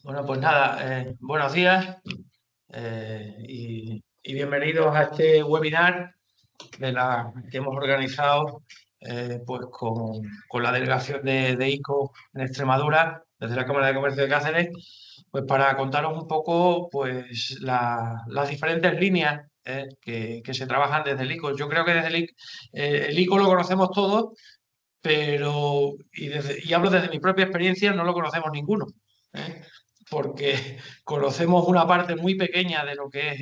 Bueno, pues nada, buenos días y bienvenidos a este webinar que hemos organizado pues con la delegación de ICO en Extremadura, desde la Cámara de Comercio de Cáceres, pues para contaros un poco pues las diferentes líneas que se trabajan desde el ICO. Yo creo que desde el ICO lo conocemos todos, pero, y hablo desde mi propia experiencia, no lo conocemos ninguno, ¿eh? Porque conocemos una parte muy pequeña de lo que es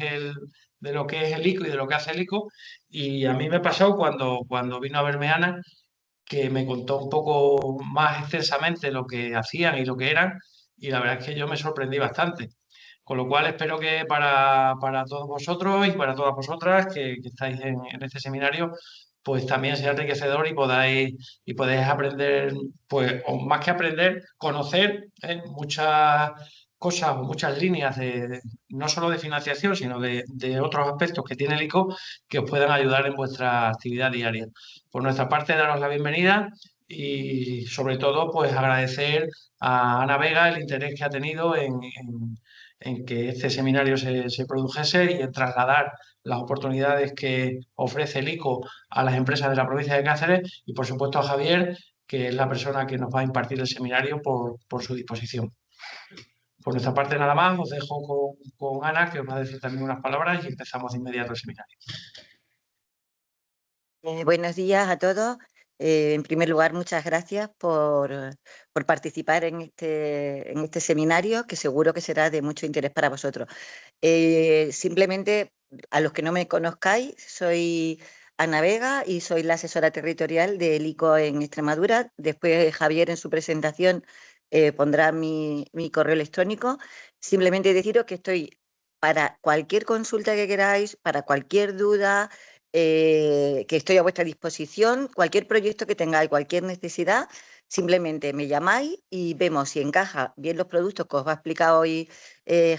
de lo que es el ICO y de lo que hace el ICO, y a mí me pasó cuando vino a verme Ana, que me contó un poco más extensamente lo que hacían y lo que eran, y la verdad es que yo me sorprendí bastante. Con lo cual espero que para todos vosotros y para todas vosotras que estáis en este seminario, pues también sea enriquecedor y podáis aprender, pues, o más que aprender, conocer muchas cosas o muchas líneas no solo de financiación, sino de otros aspectos que tiene el ICO que os puedan ayudar en vuestra actividad diaria. Por nuestra parte, daros la bienvenida y sobre todo, pues agradecer a Ana Vega el interés que ha tenido en que este seminario se produjese y en trasladar las oportunidades que ofrece el ICO a las empresas de la provincia de Cáceres y, por supuesto, a Javier, que es la persona que nos va a impartir el seminario por su disposición. Por nuestra parte, nada más, os dejo con Ana, que os va a decir también unas palabras y empezamos de inmediato el seminario. Buenos días a todos. En primer lugar, muchas gracias por participar en este seminario, que seguro que será de mucho interés para vosotros. Simplemente, a los que no me conozcáis, soy Ana Vega y soy la asesora territorial del ICO en Extremadura. Después Javier en su presentación pondrá mi correo electrónico. Simplemente deciros que estoy para cualquier consulta que queráis, para cualquier duda, que estoy a vuestra disposición. Cualquier proyecto que tengáis, cualquier necesidad, simplemente me llamáis y vemos si encaja bien los productos que os va a explicar hoy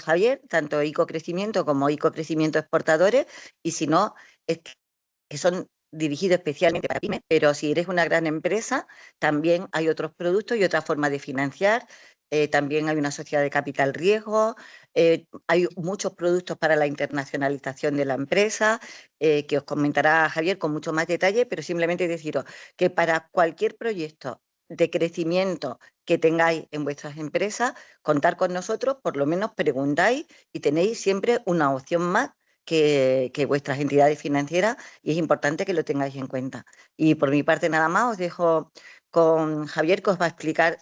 Javier, tanto ICO Crecimiento como ICO Crecimiento Exportadores, y si no, es que son dirigidos especialmente para pymes, pero si eres una gran empresa, también hay otros productos y otra forma de financiar. También hay una sociedad de capital riesgo, hay muchos productos para la internacionalización de la empresa, que os comentará Javier con mucho más detalle, pero simplemente deciros que para cualquier proyecto de crecimiento que tengáis en vuestras empresas, contar con nosotros, por lo menos preguntáis y tenéis siempre una opción más que vuestras entidades financieras, y es importante que lo tengáis en cuenta. Y por mi parte nada más, os dejo con Javier, que os va a explicar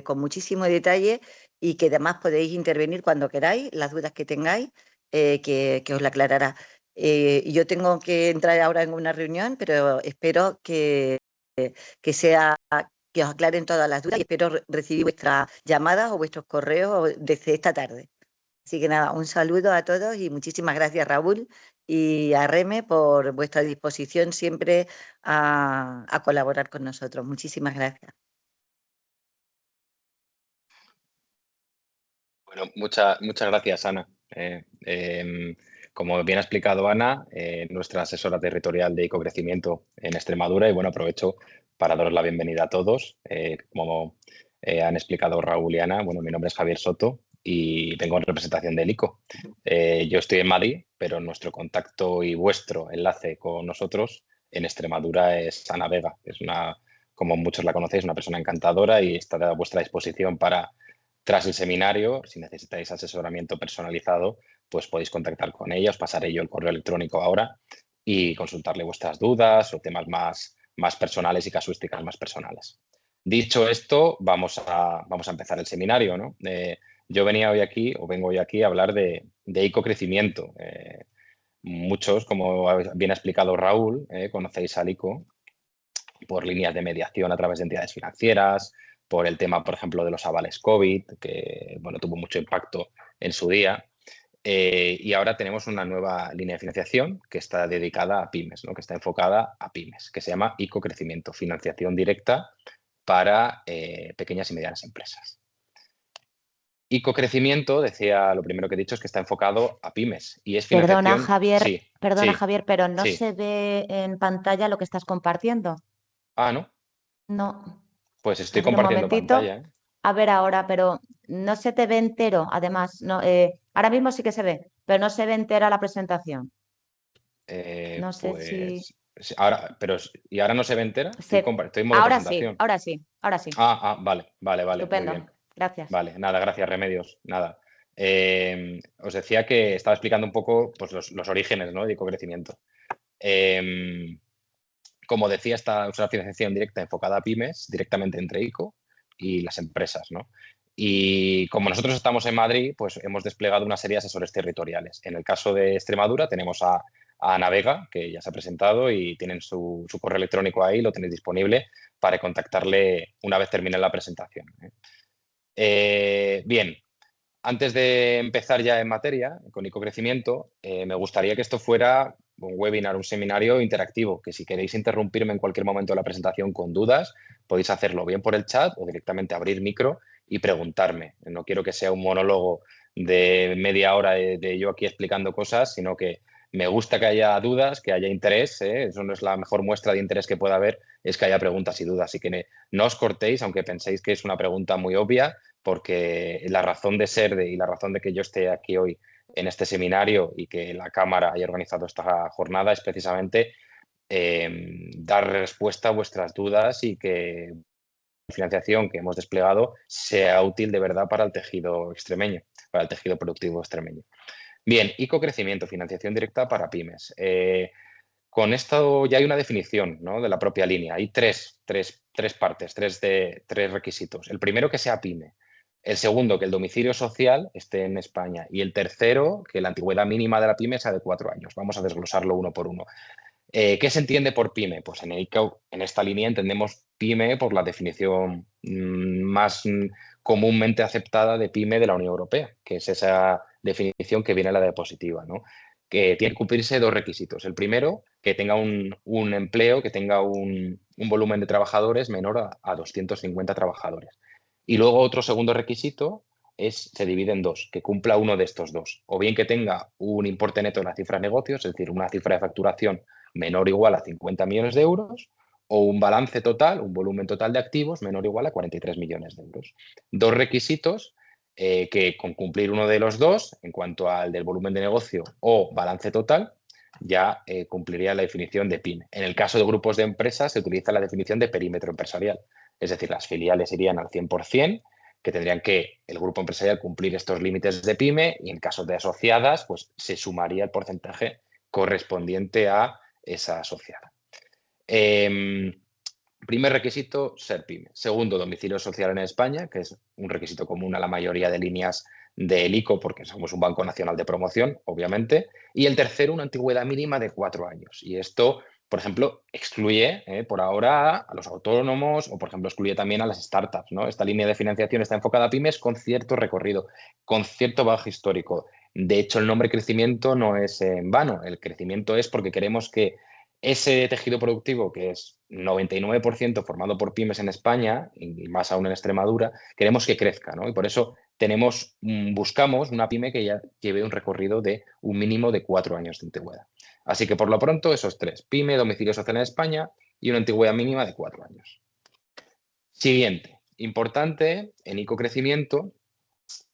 con muchísimo detalle y que además podéis intervenir cuando queráis, las dudas que tengáis, que os la aclarará. Yo tengo que entrar ahora en una reunión, pero espero que sea que os aclaren todas las dudas y espero recibir vuestras llamadas o vuestros correos desde esta tarde. Así que nada, un saludo a todos y muchísimas gracias, Raúl, y a Reme por vuestra disposición siempre a colaborar con nosotros. Muchísimas gracias. Bueno, muchas gracias, Ana. Como bien ha explicado Ana, nuestra asesora territorial de ecocrecimiento en Extremadura, y bueno, aprovecho para daros la bienvenida a todos. Como han explicado Raúl y Ana, bueno, mi nombre es Javier Soto y vengo en representación del ICO. Yo estoy en Madrid, pero nuestro contacto y vuestro enlace con nosotros en Extremadura es Ana Vega. Es como muchos la conocéis, una persona encantadora y está a vuestra disposición para, tras el seminario, si necesitáis asesoramiento personalizado, pues podéis contactar con ella. Os pasaré yo el correo electrónico ahora y consultarle vuestras dudas o temas más personales y casuísticas más personales. Dicho esto, vamos a empezar el seminario, ¿no? Yo vengo hoy aquí a hablar de ICO-crecimiento. Muchos, como bien ha explicado Raúl, conocéis al ICO por líneas de mediación a través de entidades financieras, por el tema, por ejemplo, de los avales COVID, que bueno, tuvo mucho impacto en su día. Y ahora tenemos una nueva línea de financiación que está dedicada a pymes, ¿no? Que está enfocada a pymes, que se llama ICO Crecimiento, financiación directa para pequeñas y medianas empresas. ICO Crecimiento, decía, lo primero que he dicho es que está enfocado a pymes y es financiación. Perdona, Javier, pero no Sí. se ve en pantalla lo que estás compartiendo. Ah, ¿no? No. Pues estoy A ver, un compartiendo momentito. pantalla, ¿eh? A ver ahora, pero no se te ve entero, además. No, ahora mismo sí que se ve, pero no se ve entera la presentación. No sé si... Pues ahora, ¿y ahora no se ve entera? Estoy en modo Ahora sí, presentación. ahora sí, ahora sí. Vale, muy Estupendo, bien. gracias. Vale, nada, gracias, Remedios. Nada. Os decía que estaba explicando un poco pues, los orígenes, ¿no?, de ecocrecimiento. Como decía, esta es una financiación directa enfocada a pymes, directamente entre ICO y las empresas, ¿no? Y como nosotros estamos en Madrid, pues hemos desplegado una serie de asesores territoriales. En el caso de Extremadura tenemos a Ana Vega, que ya se ha presentado y tienen su correo electrónico ahí, lo tenéis disponible para contactarle una vez termine la presentación. Bien, antes de empezar ya en materia con Ecocrecimiento, me gustaría que esto fuera un webinar, un seminario interactivo, que si queréis interrumpirme en cualquier momento de la presentación con dudas, podéis hacerlo bien por el chat o directamente abrir micro y preguntarme. No quiero que sea un monólogo de media hora de yo aquí explicando cosas, sino que me gusta que haya dudas, que haya interés. Eso no es la mejor muestra de interés que pueda haber, es que haya preguntas y dudas. Así que no os cortéis, aunque penséis que es una pregunta muy obvia, porque la razón de ser y la razón de que yo esté aquí hoy en este seminario y que la Cámara haya organizado esta jornada es precisamente dar respuesta a vuestras dudas y que la financiación que hemos desplegado sea útil de verdad para el tejido extremeño, para el tejido productivo extremeño. Bien, Ecocrecimiento, financiación directa para pymes. Con esto ya hay una definición, ¿no?, de la propia línea. Hay tres partes, tres requisitos. El primero, que sea pyme. El segundo, que el domicilio social esté en España. Y el tercero, que la antigüedad mínima de la pyme sea de 4 años. Vamos a desglosarlo uno por uno. ¿Qué se entiende por pyme? Pues en esta línea entendemos pyme por la definición más comúnmente aceptada de pyme de la Unión Europea, que es esa definición que viene la diapositiva, ¿no?, que tiene que cumplirse 2 requisitos. El primero, que tenga un empleo, que tenga un volumen de trabajadores menor a 250 trabajadores. Y luego otro segundo requisito se divide en 2, que cumpla uno de estos 2. O bien que tenga un importe neto de la cifra de negocios, es decir, una cifra de facturación menor o igual a 50 millones de euros, o un balance total, un volumen total de activos menor o igual a 43 millones de euros. 2 requisitos que con cumplir uno de los 2, en cuanto al del volumen de negocio o balance total, ya cumpliría la definición de pyme. En el caso de grupos de empresas se utiliza la definición de perímetro empresarial, es decir, las filiales irían al 100%, que tendrían que el grupo empresarial cumplir estos límites de pyme, y en caso de asociadas, pues se sumaría el porcentaje correspondiente a esa asociada. Primer requisito, ser pyme. Segundo, domicilio social en España, que es un requisito común a la mayoría de líneas del ICO, porque somos un banco nacional de promoción, obviamente. Y el tercero, una antigüedad mínima de 4 años. Y esto, por ejemplo, excluye por ahora a los autónomos o, por ejemplo, excluye también a las startups, ¿no? Esta línea de financiación está enfocada a pymes con cierto recorrido, con cierto bagaje histórico. De hecho, el nombre crecimiento no es en vano. El crecimiento es porque queremos que ese tejido productivo, que es 99% formado por pymes en España, y más aún en Extremadura, queremos que crezca, ¿no? Y por eso buscamos una pyme que ya lleve un recorrido de un mínimo de 4 años de antigüedad. Así que por lo pronto esos 3, pyme, domicilio social en España y una antigüedad mínima de 4 años. Siguiente, importante, en Ecocrecimiento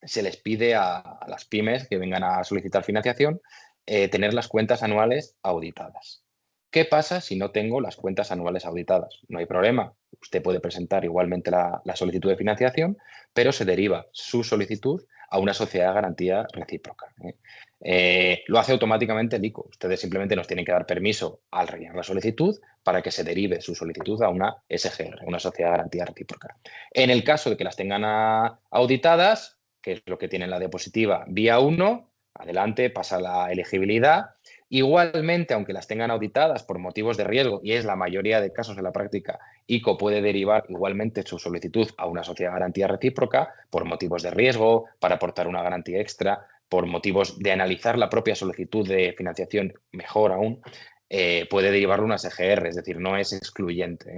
se les pide a las pymes que vengan a solicitar financiación tener las cuentas anuales auditadas. ¿Qué pasa si no tengo las cuentas anuales auditadas? No hay problema. Usted puede presentar igualmente la solicitud de financiación, pero se deriva su solicitud a una sociedad de garantía recíproca. Lo hace automáticamente el ICO. Ustedes simplemente nos tienen que dar permiso al rellenar la solicitud para que se derive su solicitud a una SGR, una sociedad de garantía recíproca. En el caso de que las tengan auditadas, que es lo que tiene en la diapositiva vía 1, adelante, pasa la elegibilidad. Igualmente, aunque las tengan auditadas por motivos de riesgo, y es la mayoría de casos en la práctica, ICO puede derivar igualmente su solicitud a una sociedad de garantía recíproca por motivos de riesgo, para aportar una garantía extra, por motivos de analizar la propia solicitud de financiación mejor aún, puede derivarlo una SGR, es decir, no es excluyente.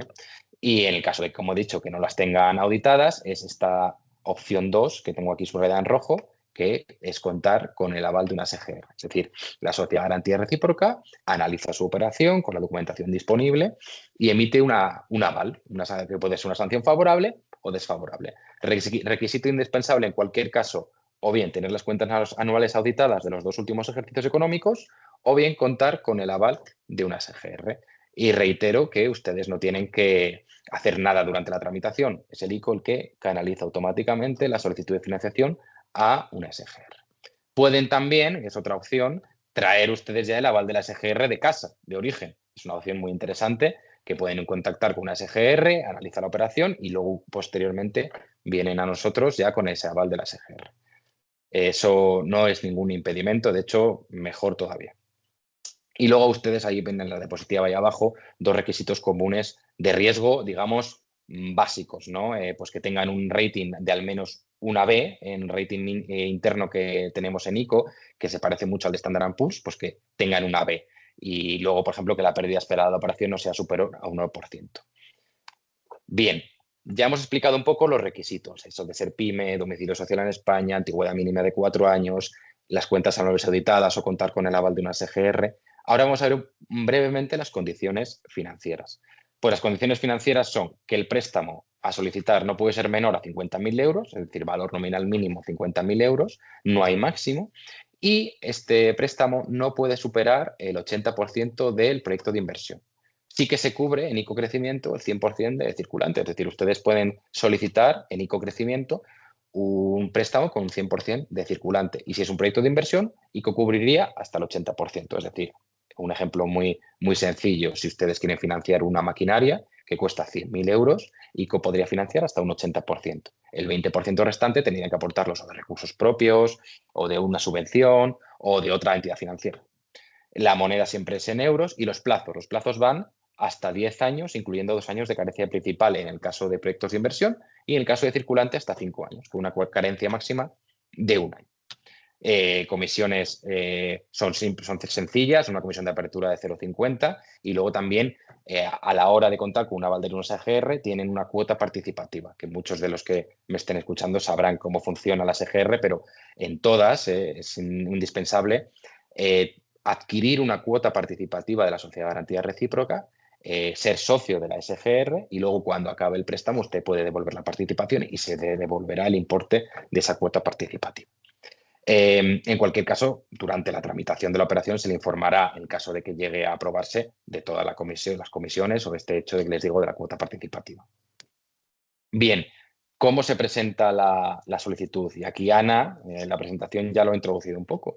Y en el caso de, como he dicho, que no las tengan auditadas, es esta opción 2 que tengo aquí subrayada en rojo, que es contar con el aval de una SGR. Es decir, la sociedad de garantía recíproca analiza su operación con la documentación disponible y emite un aval, que puede ser una sanción favorable o desfavorable. Requisito indispensable en cualquier caso, o bien tener las cuentas anuales auditadas de los 2 últimos ejercicios económicos, o bien contar con el aval de una SGR. Y reitero que ustedes no tienen que hacer nada durante la tramitación. Es el ICO el que canaliza automáticamente la solicitud de financiación a una SGR. Pueden también, que es otra opción, traer ustedes ya el aval de la SGR de casa, de origen. Es una opción muy interesante que pueden contactar con una SGR, analizar la operación y luego posteriormente vienen a nosotros ya con ese aval de la SGR. Eso no es ningún impedimento, de hecho, mejor todavía. Y luego ustedes ahí ven en la diapositiva ahí abajo 2 requisitos comunes de riesgo, digamos, básicos, ¿no? Pues que tengan un rating de al menos una B, en rating interno que tenemos en ICO, que se parece mucho al de Standard & Poor's, pues que tengan una B. Y luego, por ejemplo, que la pérdida esperada de la operación no sea superior a un 9%. Bien, ya hemos explicado un poco los requisitos, eso de ser PYME, domicilio social en España, antigüedad mínima de 4 años, las cuentas anuales auditadas o contar con el aval de una SGR. Ahora vamos a ver brevemente las condiciones financieras. Pues las condiciones financieras son que el préstamo a solicitar no puede ser menor a 50.000 euros, es decir, valor nominal mínimo 50.000 euros, no hay máximo, y este préstamo no puede superar el 80% del proyecto de inversión. Sí que se cubre en ICO Crecimiento el 100% de circulante, es decir, ustedes pueden solicitar en ICO Crecimiento un préstamo con un 100% de circulante, y si es un proyecto de inversión, ICO cubriría hasta el 80%, es decir, un ejemplo muy sencillo, si ustedes quieren financiar una maquinaria que cuesta 100.000 euros, ICO podría financiar hasta un 80%. El 20% restante tendrían que aportarlos o de recursos propios, o de una subvención, o de otra entidad financiera. La moneda siempre es en euros y los plazos van hasta 10 años, incluyendo 2 años de carencia principal en el caso de proyectos de inversión y en el caso de circulante hasta 5 años, con una carencia máxima de 1 año. Comisiones son sencillas, una comisión de apertura de 0,50 y luego también a la hora de contar con un aval de una SGR tienen una cuota participativa, que muchos de los que me estén escuchando sabrán cómo funciona la SGR, pero en todas es indispensable adquirir una cuota participativa de la Sociedad de Garantía Recíproca, ser socio de la SGR y luego cuando acabe el préstamo usted puede devolver la participación y se devolverá el importe de esa cuota participativa. En cualquier caso, durante la tramitación de la operación se le informará, en caso de que llegue a aprobarse, de toda la comisión, las comisiones o de este hecho que les digo de la cuota participativa. Bien, ¿cómo se presenta la solicitud? Y aquí Ana, en la presentación ya lo ha introducido un poco.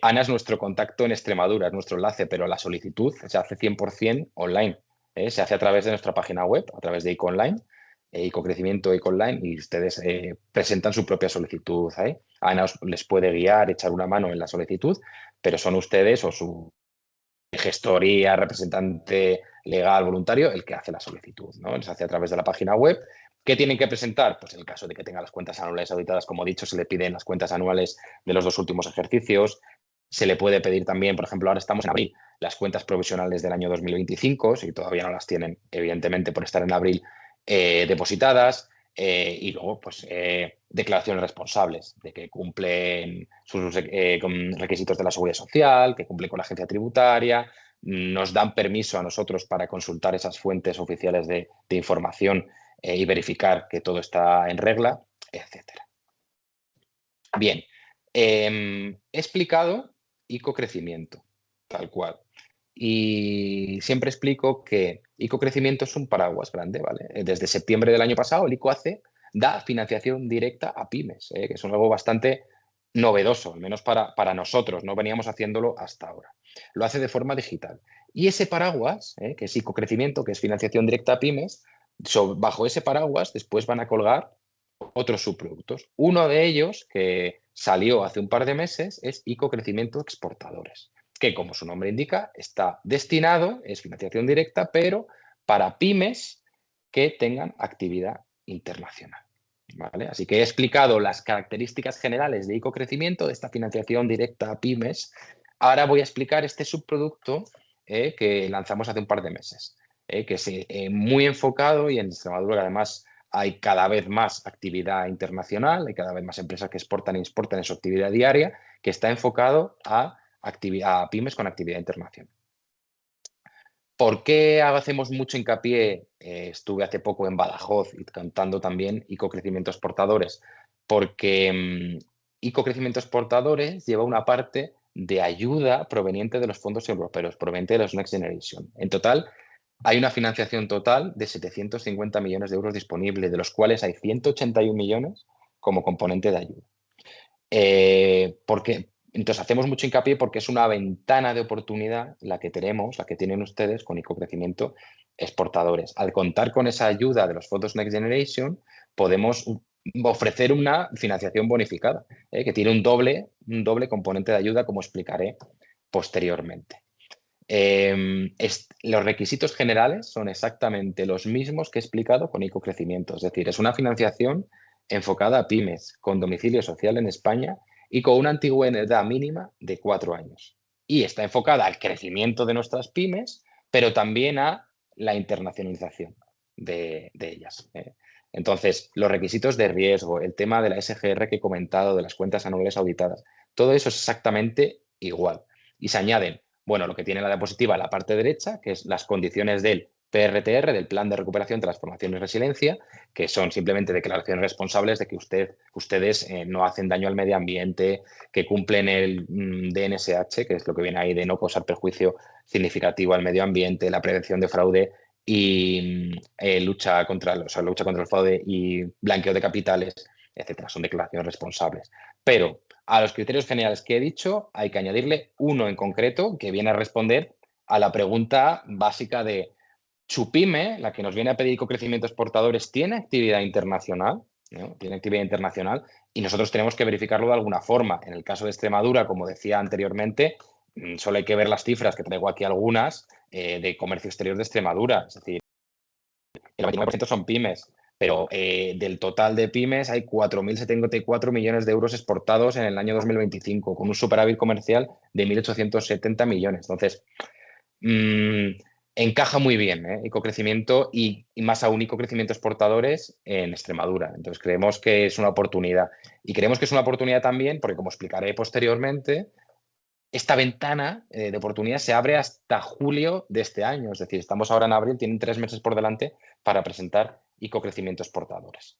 Ana es nuestro contacto en Extremadura, es nuestro enlace, pero la solicitud se hace 100% online. Se hace a través de nuestra página web, a través de ICO Online, ICO Crecimiento, ICO Online, y ustedes presentan su propia solicitud ahí. Ana les puede guiar, echar una mano en la solicitud, pero son ustedes o su gestoría, representante legal, voluntario, el que hace la solicitud, ¿no? Se hace a través de la página web. ¿Qué tienen que presentar? Pues en el caso de que tengan las cuentas anuales auditadas, como he dicho, se le piden las cuentas anuales de los 2 últimos ejercicios. Se le puede pedir también, por ejemplo, ahora estamos en abril, las cuentas provisionales del año 2025, si todavía no las tienen, evidentemente, por estar en abril, depositadas. Y luego, pues, declaraciones responsables de que cumplen sus requisitos de la Seguridad Social, que cumplen con la agencia tributaria, nos dan permiso a nosotros para consultar esas fuentes oficiales de información y verificar que todo está en regla, etcétera. Bien, he explicado ICO Crecimiento, tal cual. Y siempre explico que ICO Crecimiento es un paraguas grande, ¿vale? Desde septiembre del año pasado, el ICO da financiación directa a pymes, que es algo bastante novedoso, al menos para nosotros, no veníamos haciéndolo hasta ahora. Lo hace de forma digital. Y ese paraguas, que es ICO Crecimiento, que es financiación directa a pymes, bajo ese paraguas después van a colgar otros subproductos. Uno de ellos, que salió hace un par de meses, es ICO Crecimiento Exportadores, que como su nombre indica, está destinado, es financiación directa, pero para pymes que tengan actividad internacional. ¿Vale? Así que he explicado las características generales de ICO Crecimiento, de esta financiación directa a pymes. Ahora voy a explicar este subproducto que lanzamos hace un par de meses, que es muy enfocado y en Extremadura además hay cada vez más actividad internacional, hay cada vez más empresas que exportan e importan en su actividad diaria, que está enfocado a pymes con actividad internacional. ¿Por qué hacemos mucho hincapié? Estuve hace poco en Badajoz y contando también ICO-Crecimiento Exportadores, porque ICO-Crecimiento Exportadores lleva una parte de ayuda proveniente de los fondos europeos, proveniente de los Next Generation. En total, hay una financiación total de 750 millones de euros disponible, de los cuales hay 181 millones como componente de ayuda. Entonces hacemos mucho hincapié porque es una ventana de oportunidad la que tenemos, la que tienen ustedes con ICO-Crecimiento Exportadores. Al contar con esa ayuda de los fondos Next Generation, podemos ofrecer una financiación bonificada, que tiene un doble componente de ayuda, como explicaré posteriormente. Los requisitos generales son exactamente los mismos que he explicado con ICO-Crecimiento, es decir, es una financiación enfocada a pymes con domicilio social en España y con una antigüedad mínima de 4 años. Y está enfocada al crecimiento de nuestras pymes, pero también a la internacionalización de ellas. Entonces, los requisitos de riesgo, el tema de la SGR que he comentado, de las cuentas anuales auditadas, todo eso es exactamente igual. Y se añaden, bueno, lo que tiene la diapositiva en la parte derecha, que es las condiciones del PRTR, del Plan de Recuperación, Transformación y Resiliencia, que son simplemente declaraciones responsables de que ustedes no hacen daño al medio ambiente, que cumplen el DNSH, que es lo que viene ahí de no causar perjuicio significativo al medio ambiente, la prevención de fraude y lucha contra el fraude y blanqueo de capitales, etcétera. Son declaraciones responsables. Pero a los criterios generales que he dicho hay que añadirle uno en concreto que viene a responder a la pregunta básica de su pyme, la que nos viene a pedir ICO-Crecimiento Exportadores, ¿tiene actividad internacional? ¿No? Tiene actividad internacional y nosotros tenemos que verificarlo de alguna forma. En el caso de Extremadura, como decía anteriormente, solo hay que ver las cifras, que traigo aquí algunas, de comercio exterior de Extremadura. Es decir, el 99% son pymes, pero del total de pymes hay 4.074 millones de euros exportados en el año 2025, con un superávit comercial de 1.870 millones. Entonces, encaja muy bien ICO-Crecimiento y más aún ICO-Crecimiento Exportadores en Extremadura. Entonces, creemos que es una oportunidad. Y creemos que es una oportunidad también porque, como explicaré posteriormente, esta ventana de oportunidad se abre hasta julio de este año. Es decir, estamos ahora en abril, tienen 3 meses por delante para presentar ICO-Crecimiento Exportadores.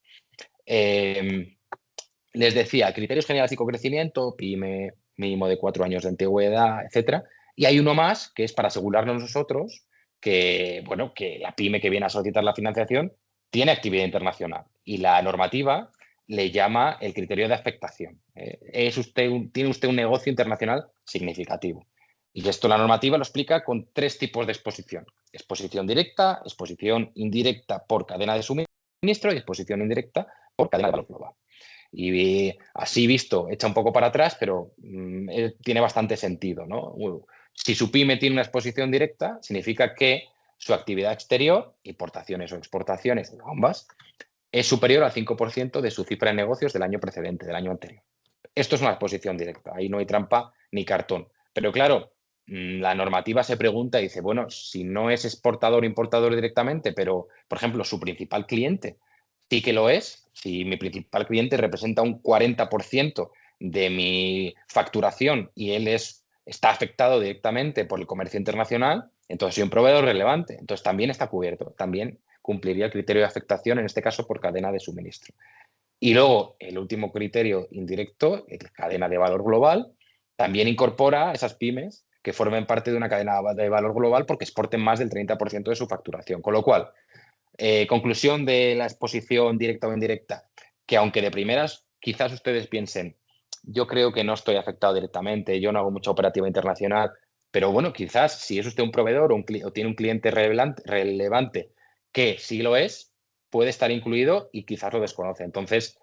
Les decía, criterios generales de ICO-Crecimiento, pyme, mínimo de 4 años de antigüedad, etcétera. Y hay uno más que es para asegurarnos nosotros que, bueno, que la pyme que viene a solicitar la financiación tiene actividad internacional. Y la normativa le llama el criterio de afectación. Tiene usted un negocio internacional significativo. Y esto la normativa lo explica con 3 tipos de exposición. Exposición directa, exposición indirecta por cadena de suministro y exposición indirecta por cadena de valor global. Y así visto, echa un poco para atrás, pero tiene bastante sentido, ¿no? Si su pyme tiene una exposición directa, significa que su actividad exterior, importaciones o exportaciones, ambas, es superior al 5% de su cifra de negocios del año precedente, del año anterior. Esto es una exposición directa, ahí no hay trampa ni cartón. Pero claro, la normativa se pregunta y dice, bueno, si no es exportador o importador directamente, pero, por ejemplo, su principal cliente sí que lo es, si mi principal cliente representa un 40% de mi facturación y él está afectado directamente por el comercio internacional, entonces soy un proveedor relevante. Entonces también está cubierto, también cumpliría el criterio de afectación, en este caso por cadena de suministro. Y luego el último criterio indirecto, cadena de valor global, también incorpora a esas pymes que formen parte de una cadena de valor global porque exporten más del 30% de su facturación. Con lo cual, conclusión de la exposición directa o indirecta, que aunque de primeras quizás ustedes piensen, yo creo que no estoy afectado directamente, yo no hago mucha operativa internacional, pero bueno, quizás si es usted un proveedor o tiene un cliente relevante que sí lo es, puede estar incluido y quizás lo desconoce. Entonces,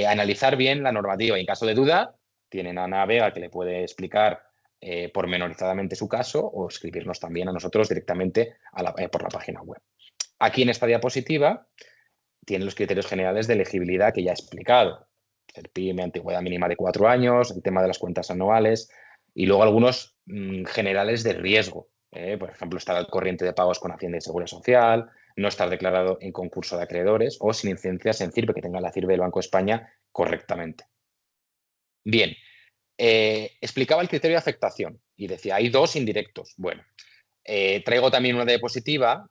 analizar bien la normativa y en caso de duda, tienen a Ana Vega que le puede explicar pormenorizadamente su caso o escribirnos también a nosotros directamente por la página web. Aquí en esta diapositiva tienen los criterios generales de elegibilidad que ya he explicado. El PYME, antigüedad mínima de 4 años, el tema de las cuentas anuales y luego algunos generales de riesgo. Por ejemplo, estar al corriente de pagos con Hacienda y Seguridad Social, no estar declarado en concurso de acreedores o sin incidencias en CIRBE, que tenga la CIRBE del Banco de España correctamente. Bien, explicaba el criterio de afectación y decía, hay 2 indirectos. Bueno, Traigo también una diapositiva.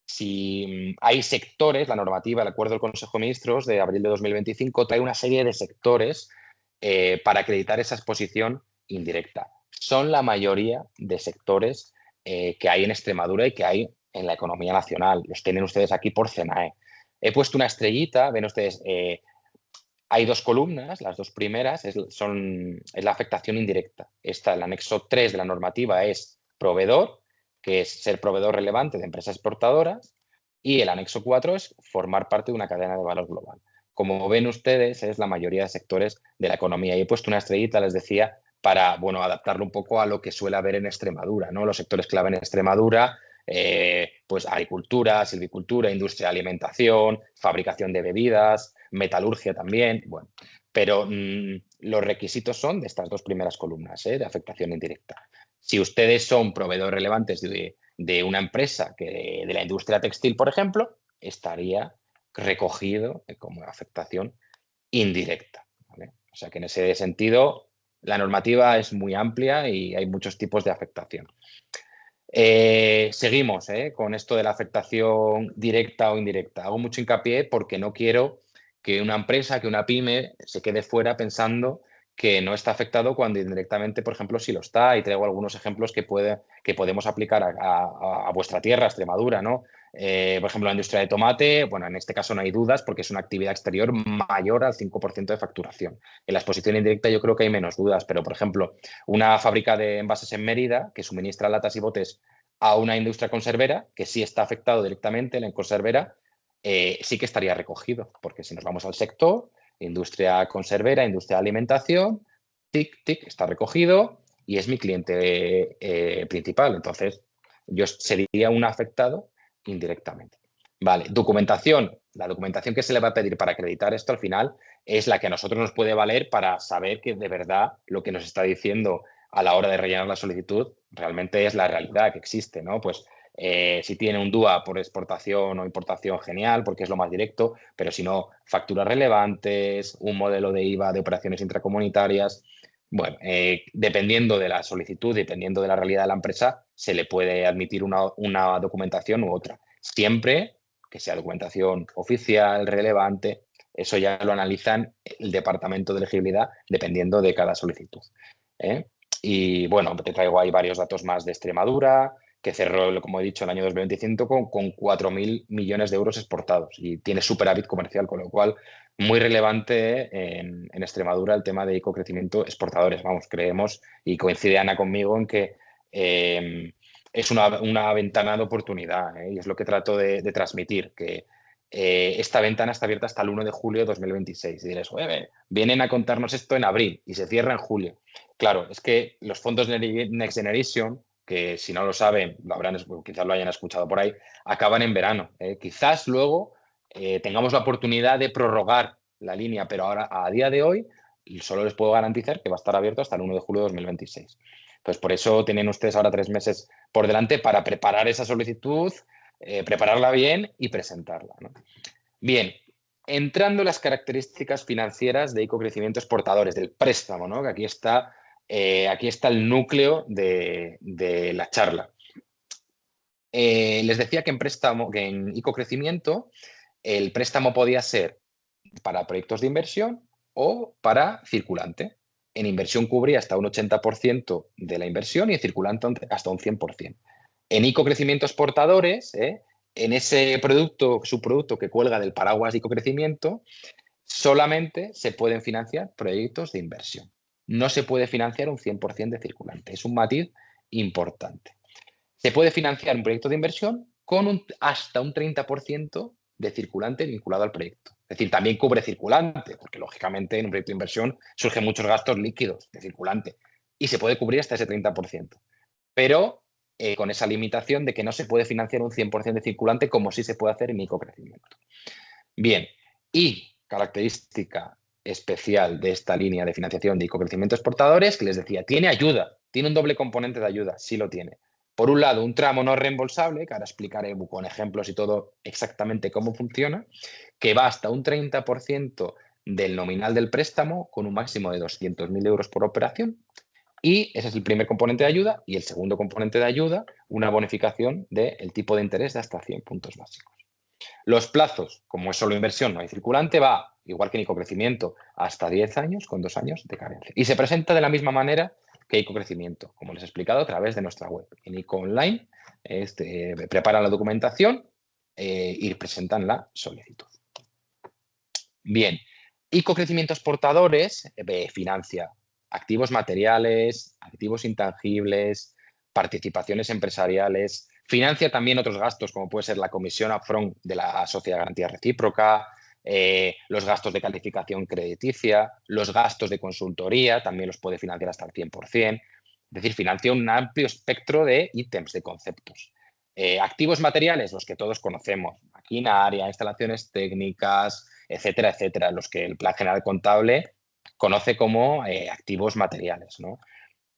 Si hay sectores, la normativa, el acuerdo del Consejo de Ministros de abril de 2025 trae una serie de sectores para acreditar esa exposición indirecta. Son la mayoría de sectores que hay en Extremadura y que hay en la economía nacional. Los tienen ustedes aquí por CENAE. He puesto una estrellita, ven ustedes, hay dos columnas, las dos primeras es la afectación indirecta. El anexo 3 de la normativa es proveedor, que es ser proveedor relevante de empresas exportadoras, y el anexo 4 es formar parte de una cadena de valor global. Como ven ustedes, es la mayoría de sectores de la economía. Y he puesto una estrellita, les decía, para adaptarlo un poco a lo que suele haber en Extremadura, ¿no? Los sectores clave en Extremadura, pues agricultura, silvicultura, industria de alimentación, fabricación de bebidas, metalurgia también, bueno. Pero los requisitos son de estas dos primeras columnas, de afectación indirecta. Si ustedes son proveedores relevantes de una empresa de la industria textil, por ejemplo, estaría recogido como afectación indirecta, ¿vale? O sea que en ese sentido la normativa es muy amplia y hay muchos tipos de afectación. Seguimos con esto de la afectación directa o indirecta. Hago mucho hincapié porque no quiero que una empresa, que una pyme se quede fuera pensando que no está afectado cuando indirectamente, por ejemplo, sí lo está. Y traigo algunos ejemplos que podemos aplicar a vuestra tierra, Extremadura, ¿no? Por ejemplo, la industria de tomate, bueno, en este caso no hay dudas porque es una actividad exterior mayor al 5% de facturación. En la exposición indirecta yo creo que hay menos dudas, pero, por ejemplo, una fábrica de envases en Mérida que suministra latas y botes a una industria conservera, que sí está afectado directamente en conservera, sí que estaría recogido, porque si nos vamos al sector, industria conservera, industria de alimentación, tic, está recogido y es mi cliente principal. Entonces, yo sería un afectado indirectamente. Vale, documentación. La documentación que se le va a pedir para acreditar esto al final es la que a nosotros nos puede valer para saber que de verdad lo que nos está diciendo a la hora de rellenar la solicitud realmente es la realidad que existe, ¿no? Pues si tiene un DUA por exportación o importación, genial, porque es lo más directo, pero si no, facturas relevantes, un modelo de IVA de operaciones intracomunitarias. Bueno, dependiendo de la solicitud, dependiendo de la realidad de la empresa, se le puede admitir una documentación u otra. Siempre que sea documentación oficial, relevante, eso ya lo analizan el Departamento de Elegibilidad dependiendo de cada solicitud. Y bueno, te traigo ahí varios datos más de Extremadura, que cerró, como he dicho, el año 2025 con 4.000 millones de euros exportados y tiene superávit comercial, con lo cual muy relevante en Extremadura el tema de ecocrecimiento exportadores. Vamos, creemos, y coincide Ana conmigo en que es una ventana de oportunidad, y es lo que trato de transmitir, que esta ventana está abierta hasta el 1 de julio de 2026. Y diréis, vienen a contarnos esto en abril y se cierra en julio. Claro, es que los fondos Next Generation, que si no lo saben, quizás lo hayan escuchado por ahí, acaban en verano. Quizás luego tengamos la oportunidad de prorrogar la línea, pero ahora, a día de hoy, solo les puedo garantizar que va a estar abierto hasta el 1 de julio de 2026. Pues por eso tienen ustedes ahora 3 meses por delante para preparar esa solicitud, prepararla bien y presentarla, ¿no? Bien, entrando en las características financieras de ecocrecimiento exportadores, del préstamo, ¿no? Que aquí está el núcleo de la charla. Les decía que en ecocrecimiento el préstamo podía ser para proyectos de inversión o para circulante. En inversión cubría hasta un 80% de la inversión y en circulante hasta un 100%. En ecocrecimiento exportadores, en ese subproducto que cuelga del paraguas de ecocrecimiento, solamente se pueden financiar proyectos de inversión. No se puede financiar un 100% de circulante. Es un matiz importante. Se puede financiar un proyecto de inversión con hasta un 30% de circulante vinculado al proyecto. Es decir, también cubre circulante, porque lógicamente en un proyecto de inversión surgen muchos gastos líquidos de circulante y se puede cubrir hasta ese 30%. Pero con esa limitación de que no se puede financiar un 100% de circulante como sí se puede hacer en ecocrecimiento. Bien, y característica especial de esta línea de financiación de ecocrecimiento exportadores, que les decía, tiene ayuda, tiene un doble componente de ayuda, sí lo tiene. Por un lado, un tramo no reembolsable, que ahora explicaré con ejemplos y todo exactamente cómo funciona, que va hasta un 30% del nominal del préstamo con un máximo de 200.000 euros por operación. Y ese es el primer componente de ayuda. Y el segundo componente de ayuda, una bonificación del tipo de interés de hasta 100 puntos básicos. Los plazos, como es solo inversión, no hay circulante, va, igual que en icocrecimiento, hasta 10 años con 2 años de carencia. Y se presenta de la misma manera que icocrecimiento, como les he explicado, a través de nuestra web. En ICO Online preparan la documentación y presentan la solicitud. Bien, icocrecimientos portadores financia activos materiales, activos intangibles, participaciones empresariales, financia también otros gastos, como puede ser la comisión upfront de la sociedad de garantía recíproca, los gastos de calificación crediticia, los gastos de consultoría, también los puede financiar hasta el 100%. Es decir, financia un amplio espectro de ítems, de conceptos. Activos materiales, los que todos conocemos, maquinaria, instalaciones técnicas, etcétera, etcétera, los que el Plan General Contable conoce como activos materiales, ¿no?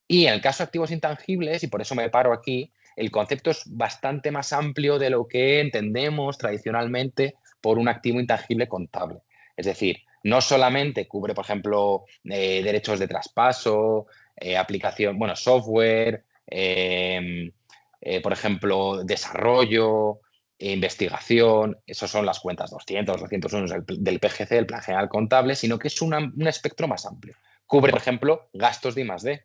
Y en el caso de activos intangibles, y por eso me paro aquí, el concepto es bastante más amplio de lo que entendemos tradicionalmente por un activo intangible contable. Es decir, no solamente cubre, por ejemplo, derechos de traspaso, aplicación, bueno, software, por ejemplo, desarrollo, investigación, esos son las cuentas 200, 201 del PGC, del Plan General Contable, sino que es un espectro más amplio. Cubre, por ejemplo, gastos de I+D,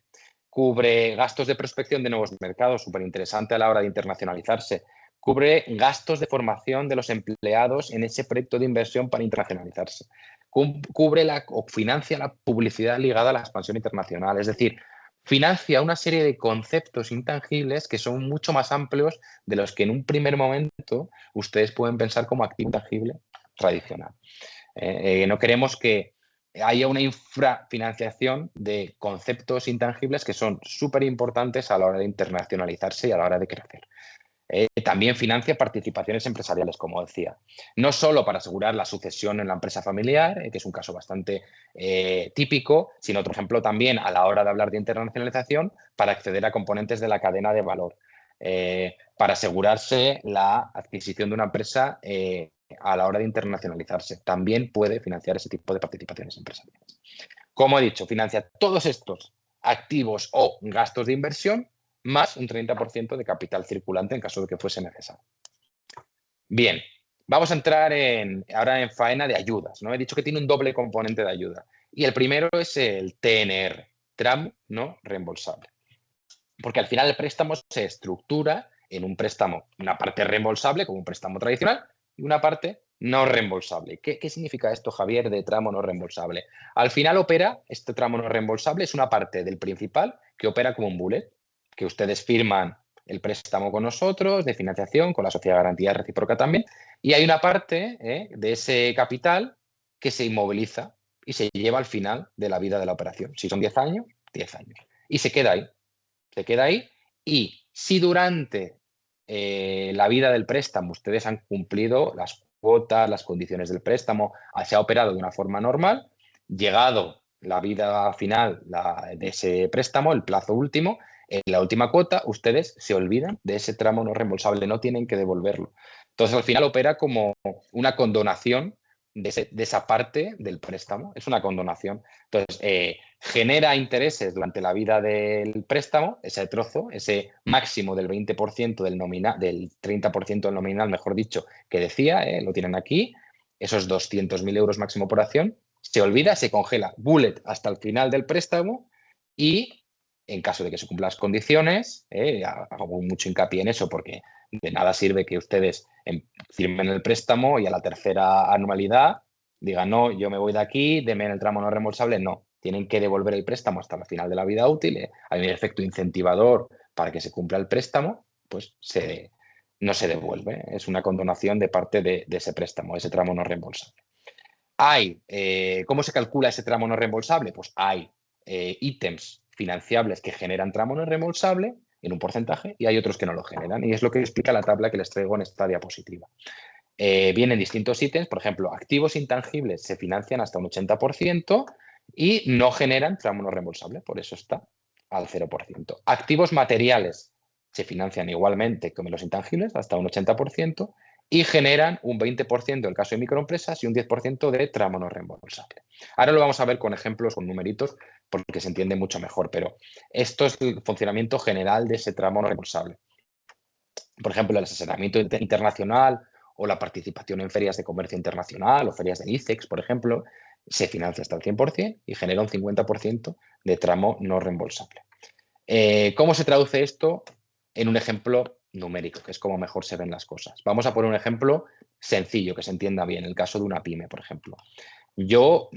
cubre gastos de prospección de nuevos mercados, súper interesante a la hora de internacionalizarse, cubre gastos de formación de los empleados en ese proyecto de inversión para internacionalizarse, cubre o financia la publicidad ligada a la expansión internacional, es decir, financia una serie de conceptos intangibles que son mucho más amplios de los que en un primer momento ustedes pueden pensar como activo intangible tradicional. No queremos que haya una infrafinanciación de conceptos intangibles que son súper importantes a la hora de internacionalizarse y a la hora de crecer. También financia participaciones empresariales, como decía. No solo para asegurar la sucesión en la empresa familiar, que es un caso bastante típico, sino, por ejemplo, también a la hora de hablar de internacionalización para acceder a componentes de la cadena de valor, para asegurarse la adquisición de una empresa a la hora de internacionalizarse. También puede financiar ese tipo de participaciones empresariales. Como he dicho, financia todos estos activos o gastos de inversión más un 30% de capital circulante en caso de que fuese necesario. Bien, vamos a entrar ahora en faena de ayudas, ¿no? He dicho que tiene un doble componente de ayuda. Y el primero es el TNR, tramo no reembolsable. Porque al final el préstamo se estructura en un préstamo, una parte reembolsable como un préstamo tradicional y una parte no reembolsable. ¿Qué significa esto, Javier, de tramo no reembolsable? Al final este tramo no reembolsable es una parte del principal que opera como un bullet, que ustedes firman el préstamo con nosotros, de financiación, con la sociedad de garantía recíproca también, y hay una parte de ese capital que se inmoviliza y se lleva al final de la vida de la operación. Si son 10 años, 10 años. Y se queda ahí. Se queda ahí y si durante la vida del préstamo ustedes han cumplido las cuotas, las condiciones del préstamo, se ha operado de una forma normal, llegado la vida final de ese préstamo, el plazo último, en la última cuota, ustedes se olvidan de ese tramo no reembolsable, no tienen que devolverlo. Entonces, al final opera como una condonación de esa parte del préstamo, es una condonación. Entonces, genera intereses durante la vida del préstamo, ese trozo, ese máximo del 20% del 30% del nominal, mejor dicho, que decía, lo tienen aquí, esos 200.000 euros máximo por acción, se olvida, se congela bullet hasta el final del préstamo y en caso de que se cumplan las condiciones, hago mucho hincapié en eso porque de nada sirve que ustedes firmen el préstamo y a la tercera anualidad digan, no, yo me voy de aquí, deme el tramo no reembolsable. No, tienen que devolver el préstamo hasta el final de la vida útil. Hay un efecto incentivador para que se cumpla el préstamo, pues no se devuelve. Es una condonación de parte de ese préstamo, ese tramo no reembolsable. ¿Cómo se calcula ese tramo no reembolsable? Pues hay ítems financiables que generan tramo no reembolsable en un porcentaje y hay otros que no lo generan. Y es lo que explica la tabla que les traigo en esta diapositiva. Vienen distintos ítems, por ejemplo, activos intangibles se financian hasta un 80% y no generan tramo no reembolsable, por eso está al 0%. Activos materiales se financian igualmente como los intangibles, hasta un 80%, y generan un 20% en el caso de microempresas y un 10% de tramo no reembolsable. Ahora lo vamos a ver con ejemplos, con numeritos, porque se entiende mucho mejor, pero esto es el funcionamiento general de ese tramo no reembolsable. Por ejemplo, el asesoramiento internacional o la participación en ferias de comercio internacional o ferias del ICEX, por ejemplo, se financia hasta el 100% y genera un 50% de tramo no reembolsable. ¿Cómo se traduce esto en un ejemplo numérico, que es como mejor se ven las cosas? Vamos a poner un ejemplo sencillo, que se entienda bien, el caso de una pyme, por ejemplo. Yo,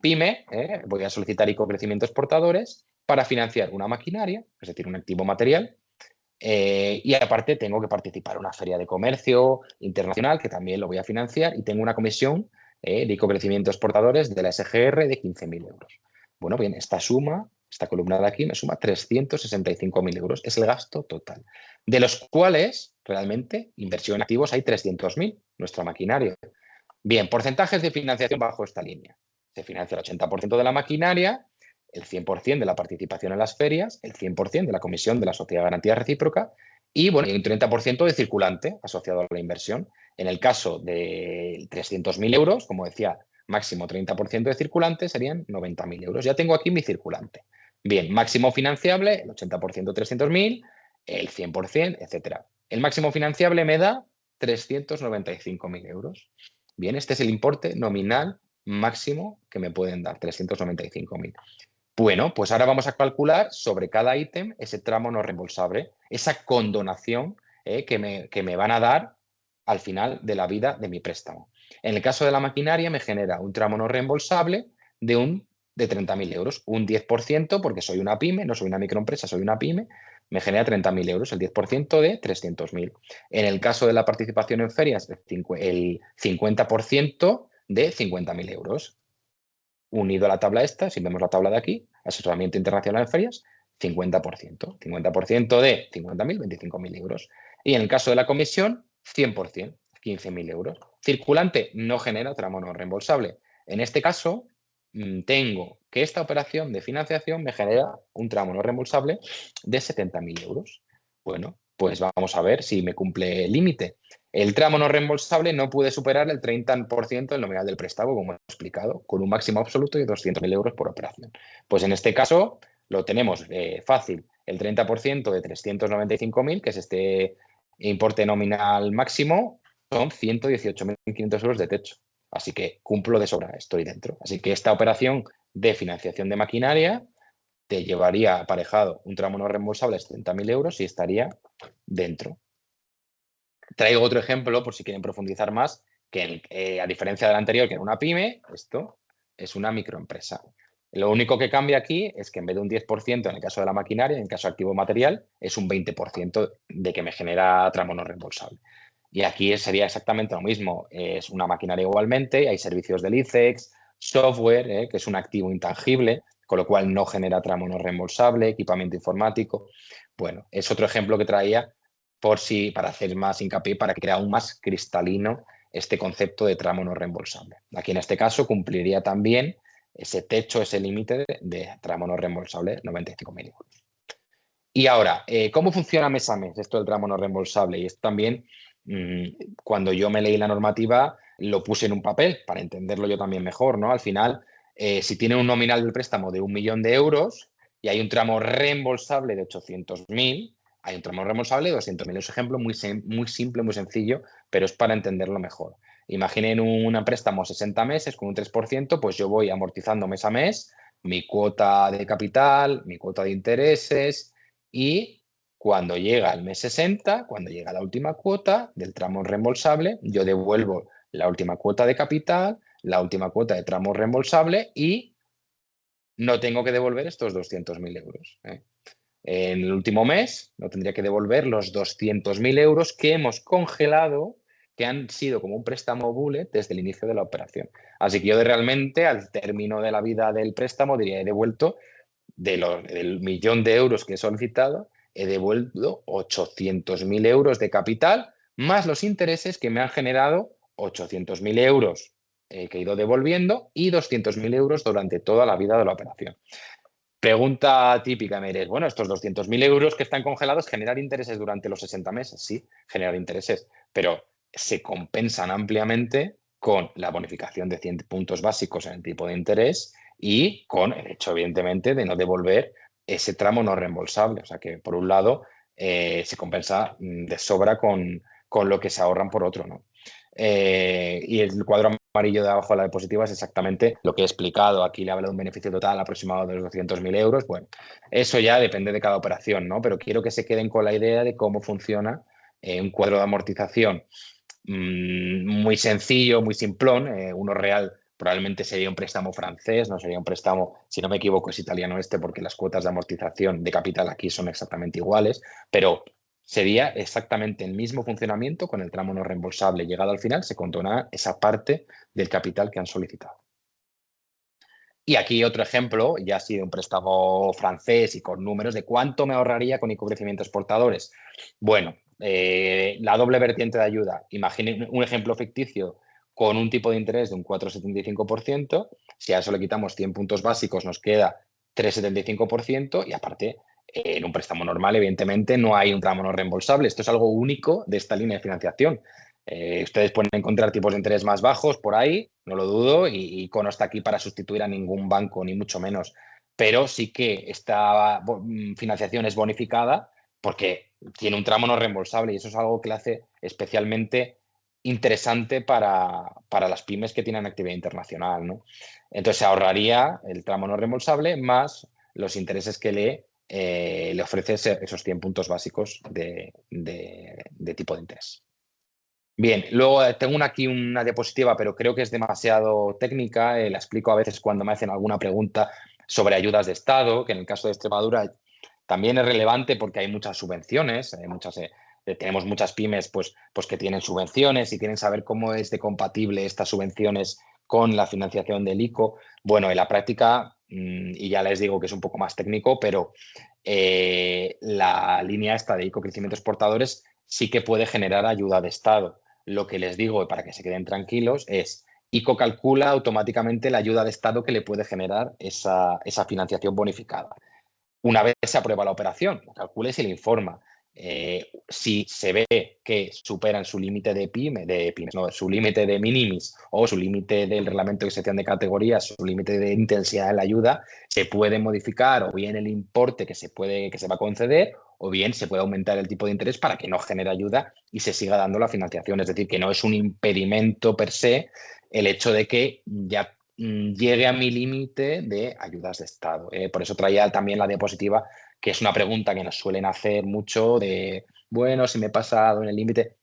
pyme, voy a solicitar ICO-crecimiento exportadores para financiar una maquinaria, es decir, un activo material, y aparte tengo que participar en una feria de comercio internacional, que también lo voy a financiar, y tengo una comisión de ICO-crecimiento exportadores de la SGR de 15.000 euros. Bueno, bien, esta columna de aquí me suma 365.000 euros. Es el gasto total, de los cuales realmente inversión en activos hay 300.000, nuestra maquinaria. Bien, porcentajes de financiación bajo esta línea. Se financia el 80% de la maquinaria, el 100% de la participación en las ferias, el 100% de la comisión de la sociedad de garantía recíproca y, bueno, un 30% de circulante asociado a la inversión. En el caso de 300.000 euros, como decía, máximo 30% de circulante serían 90.000 euros. Ya tengo aquí mi circulante. Bien, máximo financiable, el 80% 300.000, el 100%, etcétera. El máximo financiable me da 395.000 euros. Bien, este es el importe nominal máximo que me pueden dar, 395.000. Bueno, pues ahora vamos a calcular sobre cada ítem ese tramo no reembolsable, esa condonación que me van a dar al final de la vida de mi préstamo. En el caso de la maquinaria me genera un tramo no reembolsable de 30.000 euros, un 10%, porque soy una pyme, no soy una microempresa, soy una pyme, me genera 30.000 euros, el 10% de 300.000. En el caso de la participación en ferias, el 50% de 50.000 euros. Unido a la tabla esta, si vemos la tabla de aquí, asesoramiento internacional en ferias, 50%. 50% de 50.000, 25.000 euros. Y en el caso de la comisión, 100%, 15.000 euros. Circulante no genera tramo no reembolsable. En este caso, tengo que esta operación de financiación me genera un tramo no reembolsable de 70.000 euros. Bueno, pues vamos a ver si me cumple el límite. El tramo no reembolsable no puede superar el 30% del nominal del préstamo, como he explicado, con un máximo absoluto de 200.000 euros por operación. Pues en este caso lo tenemos fácil. El 30% de 395.000, que es este importe nominal máximo, son 118.500 euros de techo. Así que cumplo de sobra, estoy dentro. Así que esta operación de financiación de maquinaria te llevaría aparejado un tramo no reembolsable de 70.000 euros y estaría dentro. Traigo otro ejemplo, por si quieren profundizar más, que a diferencia del anterior, que era una pyme, esto es una microempresa. Lo único que cambia aquí es que en vez de un 10% en el caso de la maquinaria, en el caso de activo material, es un 20% de que me genera tramo no reembolsable. Y aquí sería exactamente lo mismo. Es una maquinaria igualmente, hay servicios del ICEX, software, que es un activo intangible, con lo cual no genera tramo no reembolsable, equipamiento informático. Bueno, es otro ejemplo que traía para hacer más hincapié, para que crea aún más cristalino este concepto de tramo no reembolsable. Aquí en este caso cumpliría también ese techo, ese límite de tramo no reembolsable, 95.000 euros. Y ahora, ¿cómo funciona mes a mes esto del tramo no reembolsable? Y esto también, cuando yo me leí la normativa, lo puse en un papel para entenderlo yo también mejor, ¿no? Al final, si tiene un nominal del préstamo de 1.000.000 de euros y hay un tramo reembolsable de 800.000, hay un tramo reembolsable de 200.000. Es un ejemplo muy simple, muy sencillo, pero es para entenderlo mejor. Imaginen un préstamo a 60 meses con un 3%, pues yo voy amortizando mes a mes mi cuota de capital, mi cuota de intereses, y cuando llega el mes 60, cuando llega la última cuota del tramo reembolsable, yo devuelvo la última cuota de capital, la última cuota de tramo reembolsable y no tengo que devolver estos 200.000 euros. En el último mes no tendría que devolver los 200.000 euros que hemos congelado, que han sido como un préstamo bullet desde el inicio de la operación. Así que yo realmente, al término de la vida del préstamo, diría, he devuelto del 1.000.000 de euros que he solicitado, he devuelto 800.000 euros de capital, más los intereses que me han generado 800.000 euros que he ido devolviendo y 200.000 euros durante toda la vida de la operación. Pregunta típica, me diréis, bueno, estos 200.000 euros que están congelados, ¿generan intereses durante los 60 meses? Sí, generan intereses, pero se compensan ampliamente con la bonificación de 100 puntos básicos en el tipo de interés y con el hecho, evidentemente, de no devolver ese tramo no reembolsable. O sea que, por un lado, se compensa de sobra con lo que se ahorran por otro, ¿no? Y el cuadro amarillo de abajo de la diapositiva es exactamente lo que he explicado. Aquí le habla de un beneficio total aproximado de los 200.000 euros. Bueno, eso ya depende de cada operación, ¿no? Pero quiero que se queden con la idea de cómo funciona un cuadro de amortización muy sencillo, muy simplón. Uno real probablemente sería un préstamo francés, no sería un préstamo, si no me equivoco, es italiano porque las cuotas de amortización de capital aquí son exactamente iguales, pero sería exactamente el mismo funcionamiento con el tramo no reembolsable. Llegado al final, se condonará esa parte del capital que han solicitado. Y aquí otro ejemplo, ya ha sido un préstamo francés y con números de cuánto me ahorraría con ICO-Crecimiento Exportadores. Bueno, la doble vertiente de ayuda. Imaginen un ejemplo ficticio con un tipo de interés de un 4,75%. Si a eso le quitamos 100 puntos básicos, nos queda 3,75% y aparte, en un préstamo normal, evidentemente, no hay un tramo no reembolsable. Esto es algo único de esta línea de financiación. Ustedes pueden encontrar tipos de interés más bajos por ahí, no lo dudo, y ICO no está aquí para sustituir a ningún banco, ni mucho menos. Pero sí que esta financiación es bonificada porque tiene un tramo no reembolsable y eso es algo que le hace especialmente interesante para las pymes que tienen actividad internacional, ¿no? Entonces se ahorraría el tramo no reembolsable más los intereses que le ofrece esos 100 puntos básicos de tipo de interés. Bien, luego tengo aquí una diapositiva, pero creo que es demasiado técnica. La explico a veces cuando me hacen alguna pregunta sobre ayudas de Estado, que en el caso de Extremadura también es relevante porque hay muchas subvenciones, tenemos muchas pymes pues que tienen subvenciones y quieren saber cómo es de compatible estas subvenciones con la financiación del ICO. Bueno, en la práctica, y ya les digo que es un poco más técnico, pero la línea esta de ICO Crecimiento Exportadores sí que puede generar ayuda de Estado. Lo que les digo, para que se queden tranquilos, es ICO calcula automáticamente la ayuda de Estado que le puede generar esa financiación bonificada. Una vez se aprueba la operación, lo calcula y se le informa. Si se ve que superan su límite de pymes, no, su límite de minimis o su límite del reglamento de excepción de categorías, su límite de intensidad de la ayuda, se puede modificar o bien el importe que se va a conceder o bien se puede aumentar el tipo de interés para que no genere ayuda y se siga dando la financiación. Es decir, que no es un impedimento per se el hecho de que ya llegue a mi límite de ayudas de Estado. Por eso traía también la diapositiva, que es una pregunta que nos suelen hacer mucho de, bueno, si me he pasado en el límite.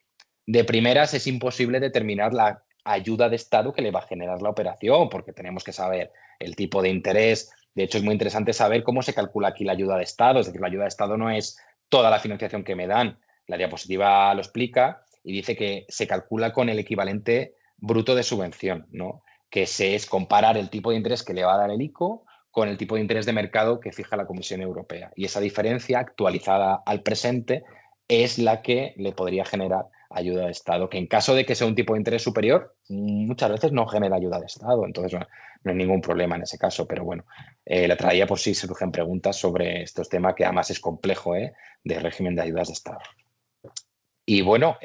De primeras es imposible determinar la ayuda de Estado que le va a generar la operación, porque tenemos que saber el tipo de interés. De hecho, es muy interesante saber cómo se calcula aquí la ayuda de Estado. Es decir, la ayuda de Estado no es toda la financiación que me dan. La diapositiva lo explica y dice que se calcula con el equivalente bruto de subvención, ¿no? Que es comparar el tipo de interés que le va a dar el ICO con el tipo de interés de mercado que fija la Comisión Europea. Y esa diferencia actualizada al presente es la que le podría generar ayuda de Estado, que en caso de que sea un tipo de interés superior, muchas veces no genera ayuda de Estado. Entonces no hay ningún problema en ese caso. Pero bueno, la traía por si surgen preguntas sobre estos temas, que además es complejo, de régimen de ayudas de Estado. Y bueno,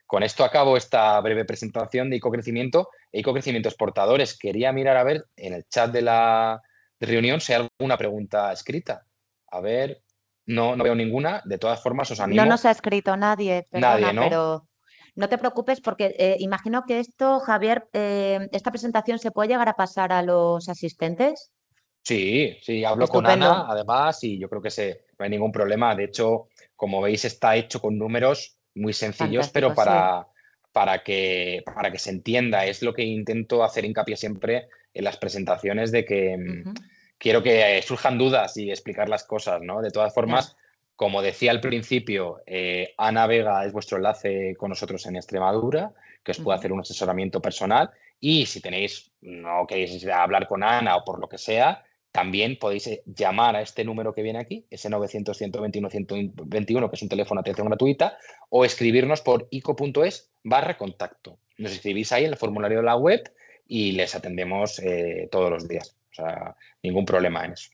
con esto acabo esta breve presentación de ICO-Crecimiento e ICO-Crecimiento Exportadores. Quería mirar a ver en el chat de la reunión si hay alguna pregunta escrita. A ver, no veo ninguna. De todas formas, os animo. No nos ha escrito nadie, perdona, Nadie, ¿no? pero no te preocupes porque imagino que esto, Javier, esta presentación se puede llegar a pasar a los asistentes. Sí, hablo Estupendo. con Ana, además, y yo creo que no hay ningún problema. De hecho, como veis, está hecho con números muy sencillos, Fantástico, pero para que se entienda. Es lo que intento hacer hincapié siempre en las presentaciones, de que quiero que surjan dudas y explicar las cosas, ¿no? De todas formas, como decía al principio, Ana Vega es vuestro enlace con nosotros en Extremadura, que os puede hacer un asesoramiento personal. Y si no queréis hablar con Ana o por lo que sea, también podéis llamar a este número que viene aquí, ese 900-121-121, que es un teléfono de atención gratuita, o escribirnos por ico.es/contacto. Nos escribís ahí en el formulario de la web y les atendemos todos los días. O sea, ningún problema en eso.